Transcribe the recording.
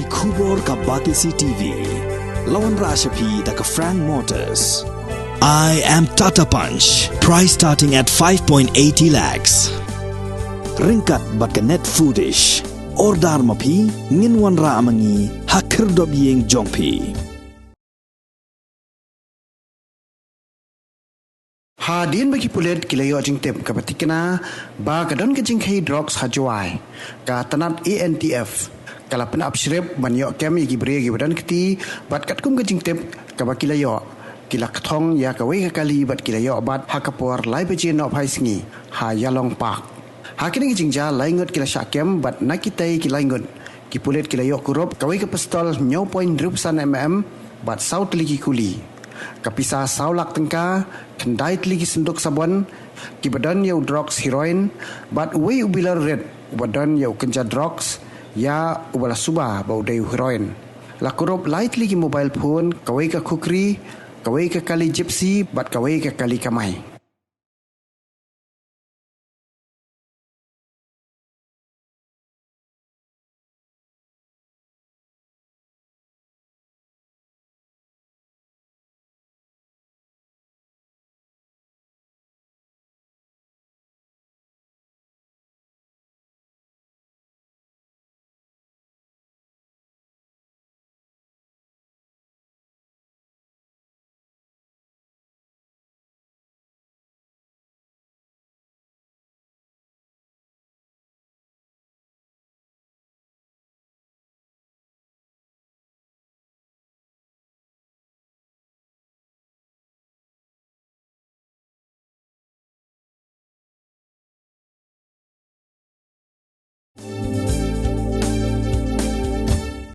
Kubor ka Batisi TV. Lawan Rashapi da ka Frank Motors. I am Tata Punch. Price starting at 5.80 lakhs. Ringkat bat ka net foodish. Ordar mapi nginwan ra amangi hakir dob yeng jongpi. Hadin bagi pulet kilayo jing tep kapatikna ba kadon ke jing khai droks hajwai ka tanat ANTF kala pen abshrep banyo kem igi bre gi badan kiti bat kat kum ke jing tep ka ba kilayo kila kthong ya ka we ka kali bat kilayo bat hakapor lai beje no phai singi ha Ïalong park hakini jing ja laingot kila syakem bat nakitai kilaingot ki pulet kilayo Kurup ka we ka pistol 0.2 mm bat saut ligi kuli ka Pisa saulak tengka kendai ligi senduk sabon ki badan yau droks heroin bat we ubilar red badan yau kenja droks ya ubala suba bau dai heroin la Kurup light ligi mobile phone kawai ka khukri kawai ka kali gypsy bat kawai ka kali kamai